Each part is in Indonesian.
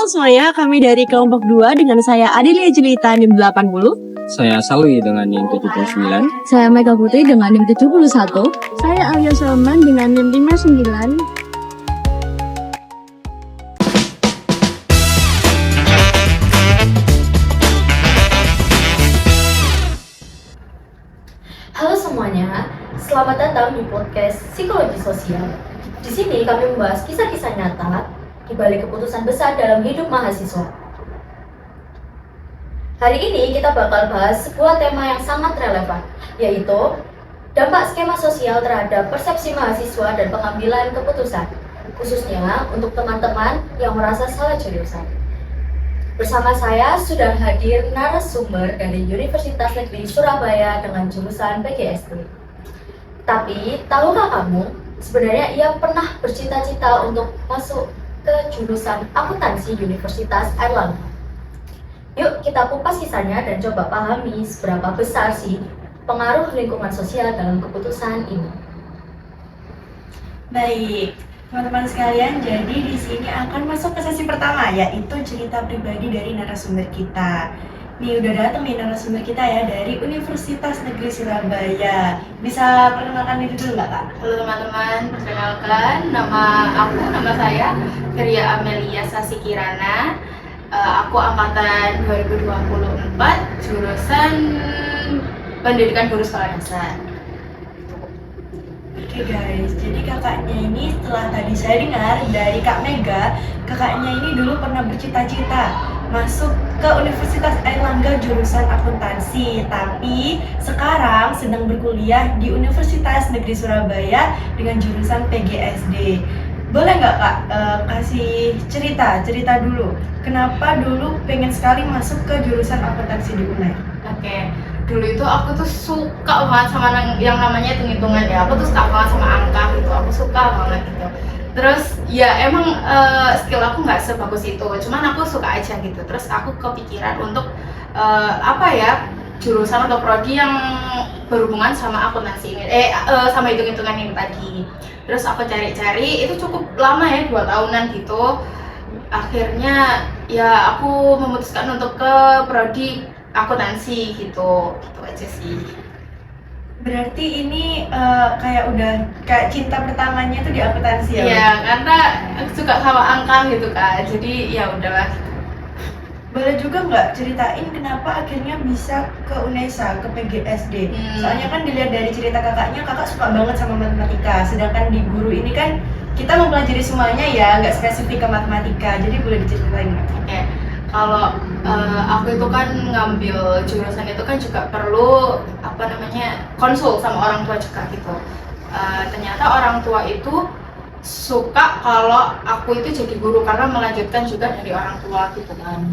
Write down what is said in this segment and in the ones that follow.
semuanya, kami dari kelompok 2 dengan saya Adelia Jelita NIM 80. Saya Salwi dengan NIM 79. Saya Mega Putri dengan NIM 71. Saya Alia Salman dengan NIM 59. Halo semuanya, selamat datang di podcast Psikologi Sosial. Di sini kami membahas kisah-kisah nyata di balik keputusan besar dalam hidup mahasiswa. Hari ini kita bakal bahas sebuah tema yang sangat relevan, yaitu dampak skema sosial terhadap persepsi mahasiswa dan pengambilan keputusan, khususnya untuk teman-teman yang merasa salah jurusan. Bersama saya sudah hadir narasumber dari Universitas Negeri Surabaya dengan jurusan PGSD. Tapi, tahukah kamu, sebenarnya ia pernah bercita-cita untuk masuk ke jurusan akuntansi Universitas Airlangga. Yuk kita kupas kisahnya dan coba pahami seberapa besar sih pengaruh lingkungan sosial dalam keputusan ini. Baik, teman-teman sekalian, jadi di sini akan masuk ke sesi pertama, yaitu cerita pribadi dari narasumber kita. Nih udah datang nih narasumber kita ya dari Universitas Negeri Surabaya. Bisa perkenalkan diri dulu nggak Kak? Halo teman-teman, perkenalkan nama saya Geria Amelia Sasi Kirana. Aku angkatan 2024, jurusan Pendidikan Guru Sekolah Dasar. Oke guys, jadi kakaknya ini setelah tadi saya dengar dari Kak Mega, kakaknya ini dulu pernah bercita-cita masuk ke Universitas Airlangga jurusan akuntansi, tapi sekarang sedang berkuliah di Universitas Negeri Surabaya dengan jurusan PGSD. Boleh nggak Kak kasih cerita dulu, kenapa dulu pengen sekali masuk ke jurusan akuntansi di UNAIR? Oke, dulu itu aku tuh suka banget sama yang namanya hitung-hitungan ya. Aku tuh suka banget sama angka gitu, aku suka banget gitu. Terus ya emang skill aku nggak sebagus itu, cuman aku suka aja gitu. Terus aku kepikiran untuk jurusan atau prodi yang berhubungan sama akuntansi ini, sama hitung-hitungan ini tadi. Terus aku cari-cari, itu cukup lama ya, 2 tahunan gitu. Akhirnya ya aku memutuskan untuk ke prodi akuntansi gitu aja sih. Berarti ini kayak cinta pertamanya itu di akuntansi ya? Iya, karena aku suka sama angka gitu Kak, jadi ya udahlah. Boleh juga nggak ceritain kenapa akhirnya bisa ke UNESA, ke PGSD? Soalnya kan dilihat dari cerita kakaknya, kakak suka banget sama matematika. Sedangkan di guru ini kan kita mempelajari semuanya ya, nggak spesifik ke matematika. Jadi boleh diceritain nggak? Oke, kalau aku itu kan ngambil jurusan itu kan juga perlu konsul sama orang tua juga gitu. Ternyata orang tua itu suka kalau aku itu jadi guru karena melanjutkan juga dari orang tua gitu kan.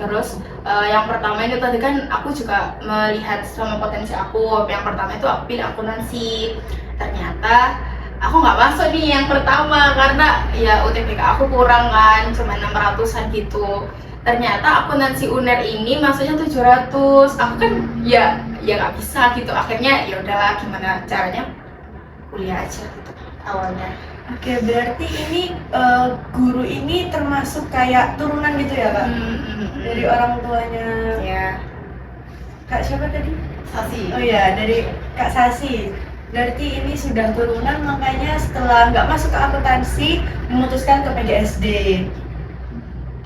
Terus yang pertama ini tadi kan aku juga melihat sama potensi aku. Yang pertama itu aku pilih akuntansi. Ternyata aku nggak masuk nih yang pertama karena ya UTBK aku kurang kan, cuma 600-an gitu. Ternyata akuntansi UNER ini maksudnya 700. Aku kan ya nggak bisa gitu. Akhirnya ya udahlah, gimana caranya kuliah aja gitu awalnya. Oke, berarti ini guru ini termasuk kayak turunan gitu ya Kak? Dari orang tuanya. Ya. Kak siapa tadi? Sasi. Oh iya, dari Kak Sasi. Berarti ini sudah turunan, makanya setelah nggak masuk ke akuntansi memutuskan ke PGSD.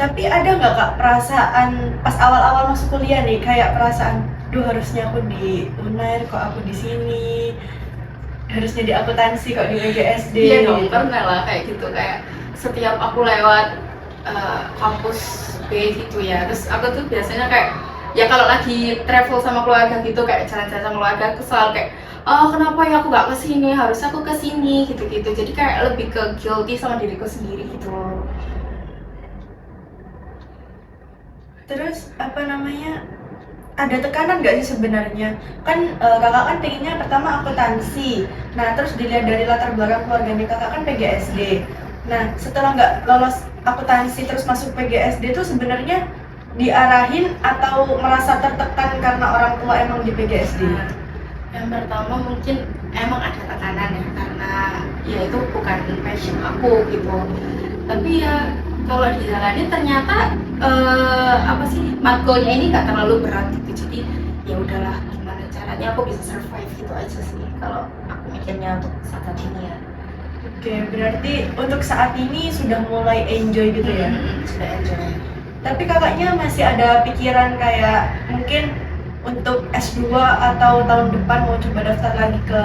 Tapi ada nggak Kak perasaan pas awal-awal masuk kuliah nih, kayak perasaan, duh harusnya aku di UNAIR, kok aku di sini, harusnya di akuntansi kok di PGSD? Iya dong, pernah lah kayak gitu, kayak setiap aku lewat kampus B gitu ya, terus aku tuh biasanya kayak ya kalau lagi travel sama keluarga gitu, kayak jalan-jalan sama keluarga, aku selalu kayak kenapa ya aku nggak kesini, harusnya aku kesini gitu-gitu. Jadi kayak lebih ke guilty sama diriku sendiri gitu. Terus ada tekanan nggak sih sebenarnya? Kan kakak kan pengennya pertama akuntansi. Nah terus dilihat dari latar belakang keluarganya kakak kan PGSD. Nah setelah nggak lolos akuntansi terus masuk PGSD itu sebenarnya diarahin atau merasa tertekan karena orang tua emang di PGSD? Yang pertama mungkin emang ada tekanan ya, karena ya itu bukan passion aku gitu. Tapi ya kalau dijalanin ternyata apa sih, matkulnya ini nggak terlalu berat gitu. Jadi ya udahlah, gimana caranya aku bisa survive gitu aja sih kalau aku mikirnya untuk saat ini ya. Oke, berarti untuk saat ini sudah mulai enjoy gitu ya? Sudah enjoy. Tapi kakaknya masih ada pikiran kayak mungkin untuk S2 atau tahun depan mau coba daftar lagi ke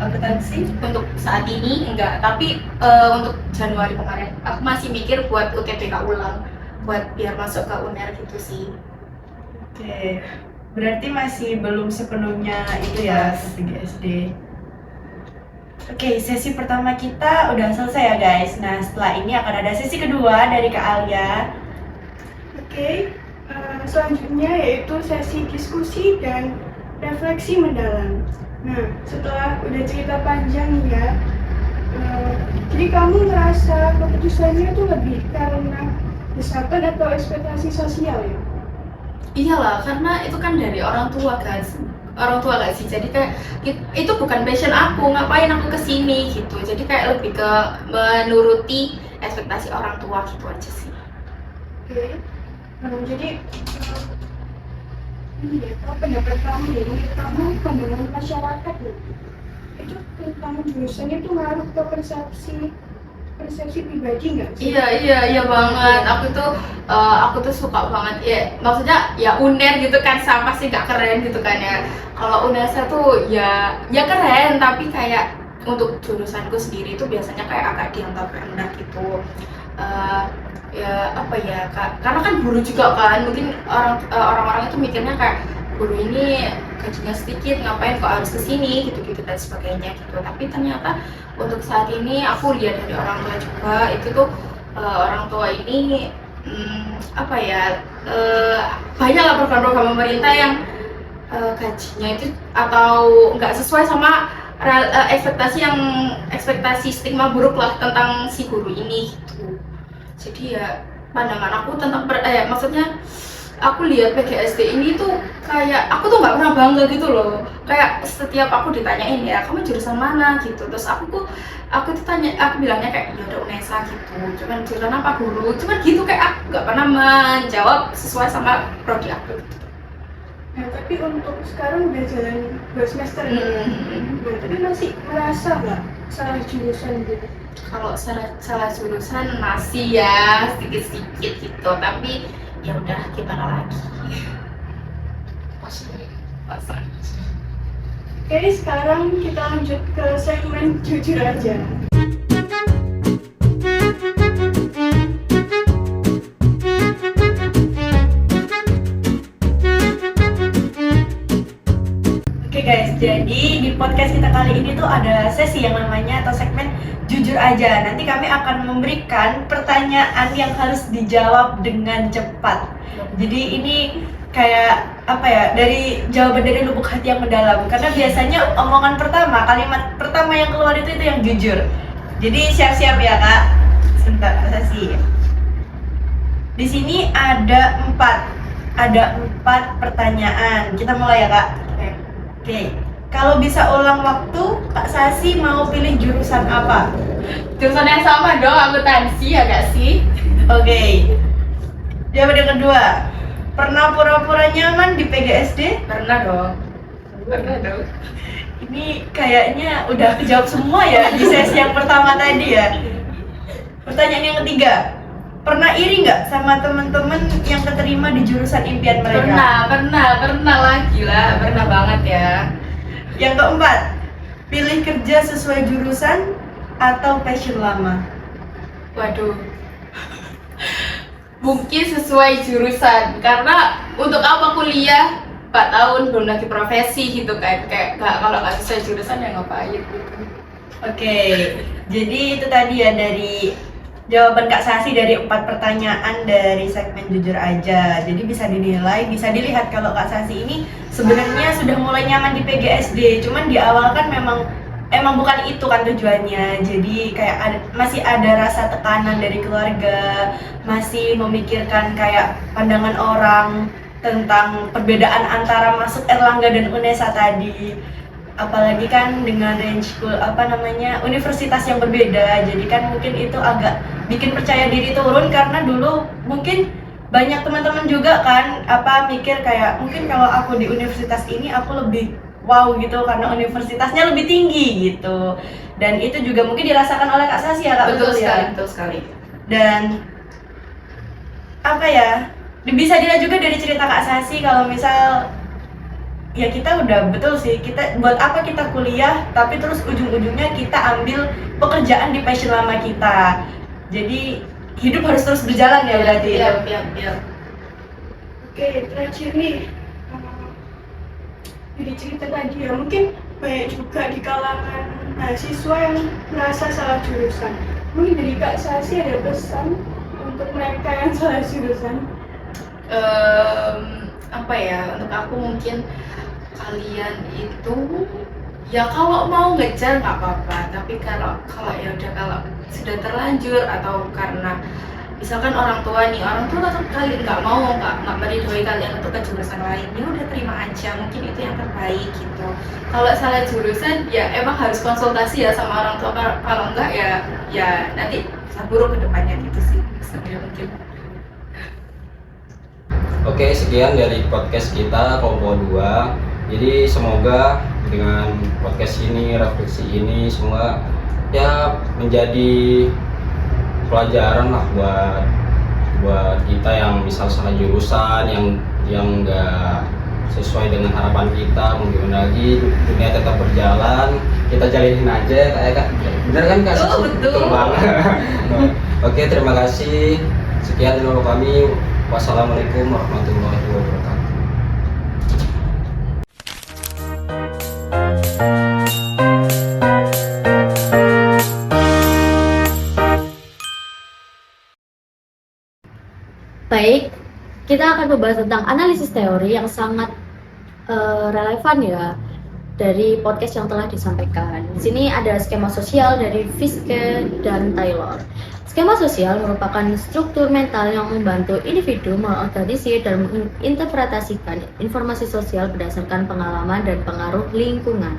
akuntansi? Untuk saat ini enggak, tapi untuk Januari kemarin aku masih mikir buat UTBK ulang, buat biar masuk ke UNER gitu sih. Oke, berarti masih belum sepenuhnya itu ya strategi SD. Oke, sesi pertama kita udah selesai ya guys. Nah, setelah ini akan ada sesi kedua dari Kak Alia. Oke, selanjutnya yaitu sesi diskusi dan refleksi mendalam. Nah, setelah udah cerita panjang ya, jadi kamu ngerasa keputusannya tuh lebih karena desakan atau ekspektasi sosial ya? Iyalah, karena itu kan dari orang tua kan, gak sih? Jadi kayak itu bukan passion aku, ngapain aku kesini gitu. Jadi kayak lebih ke menuruti ekspektasi orang tua gitu aja sih. Oke, jadi ini ya, apa pendapat kamu ya? Menurut kamu pandangan masyarakat ya? Itu tentang jurusan itu ngaruh ke persepsi pribadi nggak sih? Iya banget. Aku tuh suka banget ya. Maksudnya ya UNER gitu kan, sama sih nggak keren gitu kan ya. Kalau UNESA tuh ya keren, tapi kayak untuk jurusanku sendiri itu biasanya kayak agak dianggap rendah gitu. Ya apa ya, karena kan guru juga kan, mungkin orang-orang itu mikirnya kayak guru ini gajinya sedikit, ngapain kok harus kesini gitu dan sebagainya gitu. Tapi ternyata untuk saat ini aku lihat dari orang tua juga, itu tuh orang tua ini apa ya, banyak lah program-program pemerintah yang gajinya itu atau nggak sesuai sama ekspektasi stigma buruk lah tentang si guru ini gitu. Jadi ya pandangan aku tentang maksudnya aku lihat PGSD ini tuh kayak aku tuh nggak pernah bangga gitu loh. Kayak setiap aku ditanyain ya, kamu jurusan mana gitu, terus aku bilangnya kayak ya udah UNESA gitu, cuman jurusan apa guru, cuman gitu, kayak aku nggak pernah menjawab sesuai sama prodi aku gitu. Nah, tapi untuk sekarang udah jalan 2 semester ya. Nah, tapi masih merasa nggak salah jurusan gitu? Kalau salah jurusan masih ya sedikit-sedikit gitu, tapi ya udah, gimana lagi. Pasrah. Oke, sekarang kita lanjut ke segmen jujur aja. Oke guys, jadi di podcast kita kali ini tuh ada sesi yang namanya atau segmen jujur aja. Nanti kami akan memberikan pertanyaan yang harus dijawab dengan cepat. Jadi ini kayak apa ya, dari jawaban dari lubuk hati yang mendalam. Karena biasanya omongan pertama, kalimat pertama yang keluar itu yang jujur. Jadi siap-siap ya kak. Sebentar, sesi. Di sini ada 4 pertanyaan. Kita mulai ya kak. Oke. Kalau bisa ulang waktu, Kak Sasi mau pilih jurusan apa? Jurusan yang sama dong, akuntansi ya gak sih? Oke. Jawaban yang kedua, pernah pura-pura nyaman di PGSD? Pernah dong. Ini kayaknya udah kejawab semua ya di sesi yang pertama tadi ya. Pertanyaan yang ketiga, pernah iri nggak sama teman-teman yang keterima di jurusan impian mereka? Pernah lagi lah, pernah banget ya. Yang keempat, pilih kerja sesuai jurusan atau passion lama? Waduh, mungkin sesuai jurusan, karena untuk apa kuliah 4 tahun belum lagi profesi gitu kan, kayak kalau nggak sesuai jurusan ya ngapain gitu. Oke, jadi itu tadi ya dari jawaban Kak Sasi dari 4 pertanyaan dari segmen jujur aja. Jadi bisa dinilai, bisa dilihat kalau Kak Sasi ini sebenarnya sudah mulai nyaman di PGSD. Cuman di awal kan emang bukan itu kan tujuannya. Jadi kayak masih ada rasa tekanan dari keluarga, masih memikirkan kayak pandangan orang tentang perbedaan antara masuk Erlangga dan UNESA tadi. apalagi kan dengan range universitas yang berbeda, jadi kan mungkin itu agak bikin percaya diri turun, karena dulu mungkin banyak teman-teman juga kan mikir kayak mungkin kalau aku di universitas ini aku lebih wow gitu karena universitasnya lebih tinggi gitu, dan itu juga mungkin dirasakan oleh Kak Sasi ya Kak. Betul sekali, ya? betul sekali. Dan bisa dilihat juga dari cerita Kak Sasi kalau misal ya kita udah betul sih, kita buat apa kita kuliah tapi terus ujung-ujungnya kita ambil pekerjaan di passion lama kita. Jadi hidup harus terus berjalan ya berarti. Iya. Oke, terakhir nih, dari cerita tadi ya, mungkin banyak juga di kalangan mahasiswa yang merasa salah jurusan. Mungkin dari Kak Sasi ada pesan untuk mereka yang salah jurusan? Untuk aku mungkin kalian itu ya kalau mau ngejar nggak apa-apa, tapi kalau sudah terlanjur atau karena misalkan orang tua tetap kalian nggak meridhoi kalian untuk ke jurusan lain, ya udah terima aja, mungkin itu yang terbaik gitu. Kalau salah jurusan ya emang harus konsultasi ya sama orang tua, kalau enggak ya nanti bisa buruk ke depannya gitu sih sebenarnya mungkin. Oke, sekian dari podcast kita kelompok 2. Jadi semoga dengan podcast ini, refleksi ini, semoga ya menjadi pelajaran lah buat kita yang misal salah jurusan, yang nggak sesuai dengan harapan kita. Mau gimana lagi, dunia tetap berjalan, kita jalanin aja kayak Kak. Bener kan Kak? Betul banget. Oke, terima kasih. Sekian dari kami. Wassalamualaikum warahmatullahi wabarakatuh. Baik, kita akan membahas tentang analisis teori yang sangat relevan ya dari podcast yang telah disampaikan. Di sini ada skema sosial dari Fiske dan Taylor. Skema sosial merupakan struktur mental yang membantu individu mengorganisir dan menginterpretasikan informasi sosial berdasarkan pengalaman dan pengaruh lingkungan.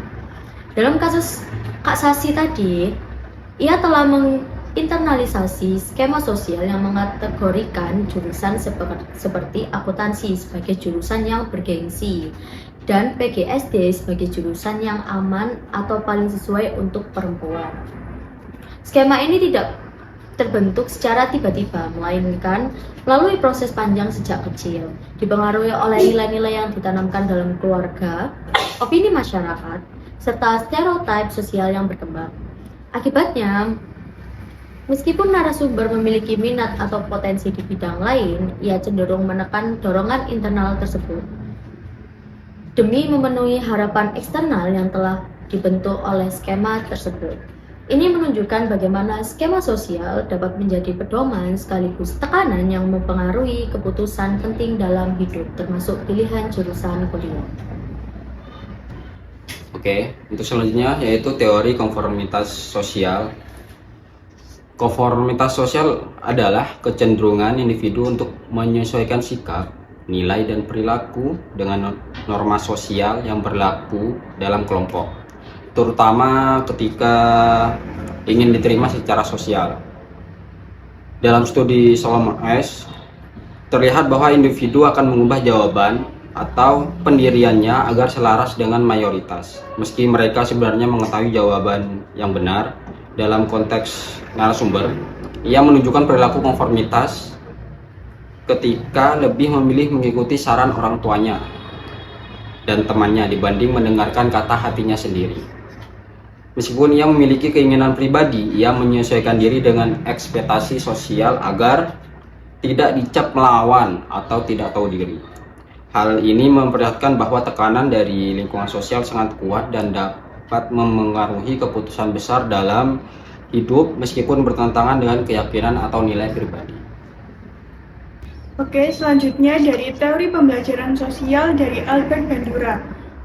Dalam kasus Kak Sasi tadi, ia telah internalisasi skema sosial yang mengategorikan jurusan seperti akuntansi sebagai jurusan yang bergengsi dan PGSD sebagai jurusan yang aman atau paling sesuai untuk perempuan. Skema ini tidak terbentuk secara tiba-tiba, melainkan melalui proses panjang sejak kecil, dipengaruhi oleh nilai-nilai yang ditanamkan dalam keluarga, opini masyarakat, serta stereotip sosial yang berkembang. Akibatnya, meskipun narasumber memiliki minat atau potensi di bidang lain, ia cenderung menekan dorongan internal tersebut demi memenuhi harapan eksternal yang telah dibentuk oleh skema tersebut. Ini menunjukkan bagaimana skema sosial dapat menjadi pedoman sekaligus tekanan yang mempengaruhi keputusan penting dalam hidup, termasuk pilihan jurusan kuliah. Oke, untuk selanjutnya yaitu teori konformitas sosial. Konformitas sosial adalah kecenderungan individu untuk menyesuaikan sikap, nilai, dan perilaku dengan norma sosial yang berlaku dalam kelompok, terutama ketika ingin diterima secara sosial. Dalam studi Solomon S, terlihat bahwa individu akan mengubah jawaban atau pendiriannya agar selaras dengan mayoritas, meski mereka sebenarnya mengetahui jawaban yang benar. Dalam konteks narasumber, ia menunjukkan perilaku konformitas ketika lebih memilih mengikuti saran orang tuanya dan temannya dibanding mendengarkan kata hatinya sendiri. Meskipun ia memiliki keinginan pribadi, ia menyesuaikan diri dengan ekspektasi sosial agar tidak dicap melawan atau tidak tahu diri. Hal ini memperlihatkan bahwa tekanan dari lingkungan sosial sangat kuat dan dapat memengaruhi keputusan besar dalam hidup meskipun bertentangan dengan keyakinan atau nilai pribadi. Oke, selanjutnya dari teori pembelajaran sosial dari Albert Bandura.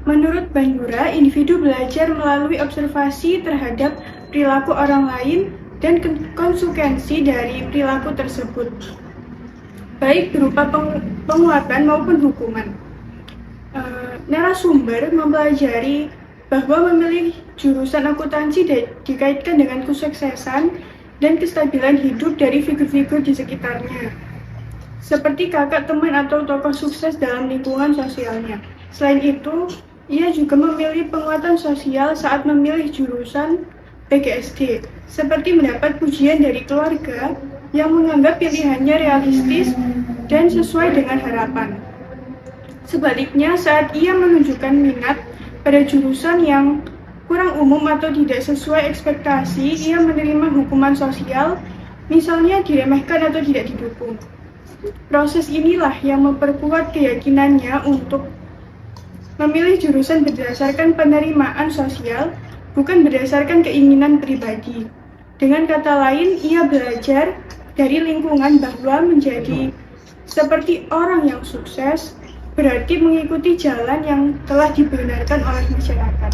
Menurut Bandura, individu belajar melalui observasi terhadap perilaku orang lain dan konsekuensi dari perilaku tersebut, baik berupa penguatan maupun hukuman. Narasumber mempelajari bahwa memilih jurusan akuntansi dikaitkan dengan kesuksesan dan kestabilan hidup dari figur-figur di sekitarnya, seperti kakak, teman, atau tokoh sukses dalam lingkungan sosialnya. Selain itu, ia juga memilih penguatan sosial saat memilih jurusan PGSD, seperti mendapat pujian dari keluarga yang menganggap pilihannya realistis dan sesuai dengan harapan. Sebaliknya, saat ia menunjukkan minat pada jurusan yang kurang umum atau tidak sesuai ekspektasi, ia menerima hukuman sosial, misalnya diremehkan atau tidak didukung. Proses inilah yang memperkuat keyakinannya untuk memilih jurusan berdasarkan penerimaan sosial, bukan berdasarkan keinginan pribadi. Dengan kata lain, ia belajar dari lingkungan bahwa menjadi seperti orang yang sukses berarti mengikuti jalan yang telah dibenarkan oleh masyarakat.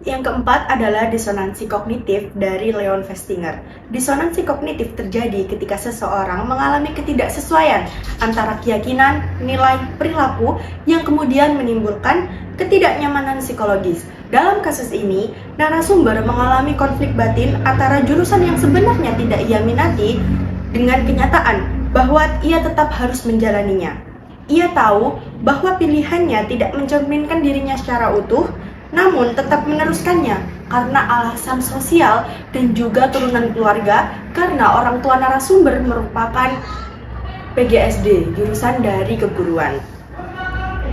Yang keempat adalah disonansi kognitif dari Leon Festinger. Disonansi kognitif terjadi ketika seseorang mengalami ketidaksesuaian antara keyakinan, nilai, perilaku yang kemudian menimbulkan ketidaknyamanan psikologis. Dalam kasus ini, narasumber mengalami konflik batin antara jurusan yang sebenarnya tidak ia minati dengan kenyataan bahwa ia tetap harus menjalaninya. Ia tahu bahwa pilihannya tidak mencerminkan dirinya secara utuh, namun tetap meneruskannya karena alasan sosial dan juga turunan keluarga, karena orang tua narasumber merupakan PGSD, jurusan dari keguruan.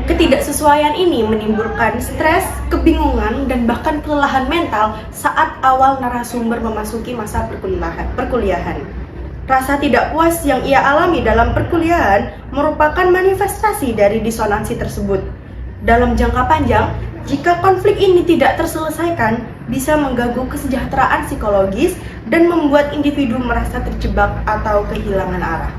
Ketidaksesuaian ini menimbulkan stres, kebingungan, dan bahkan kelelahan mental saat awal narasumber memasuki masa perkuliahan. Rasa tidak puas yang ia alami dalam perkuliahan merupakan manifestasi dari disonansi tersebut. Dalam jangka panjang, jika konflik ini tidak terselesaikan, bisa mengganggu kesejahteraan psikologis dan membuat individu merasa terjebak atau kehilangan arah.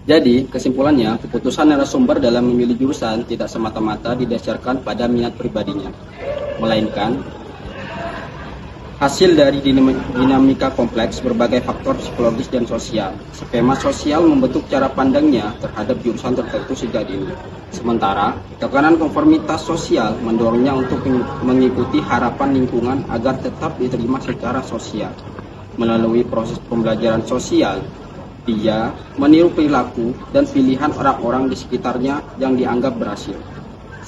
Jadi, kesimpulannya, keputusan narasumber dalam memilih jurusan tidak semata-mata didasarkan pada minat pribadinya, melainkan hasil dari dinamika kompleks berbagai faktor psikologis dan sosial. Skema sosial membentuk cara pandangnya terhadap jurusan tertentu sejak dini. Sementara, tekanan konformitas sosial mendorongnya untuk mengikuti harapan lingkungan agar tetap diterima secara sosial. Melalui proses pembelajaran sosial, dia meniru perilaku dan pilihan orang-orang di sekitarnya yang dianggap berhasil,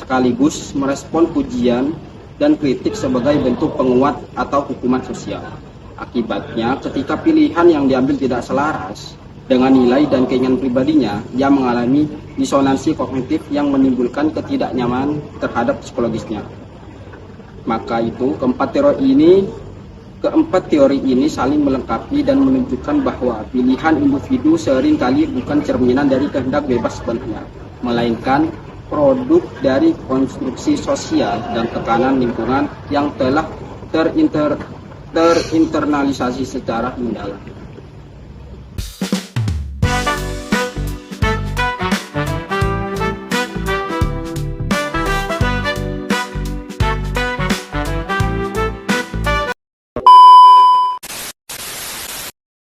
sekaligus merespon pujian dan kritik sebagai bentuk penguat atau hukuman sosial. Akibatnya, ketika pilihan yang diambil tidak selaras dengan nilai dan keinginan pribadinya, dia mengalami disonansi kognitif yang menimbulkan ketidaknyamanan terhadap psikologisnya. Maka itu, keempat teori ini saling melengkapi dan menunjukkan bahwa pilihan individu seringkali bukan cerminan dari kehendak bebas sebenarnya, melainkan produk dari konstruksi sosial dan tekanan lingkungan yang telah terinternalisasi secara mendalam.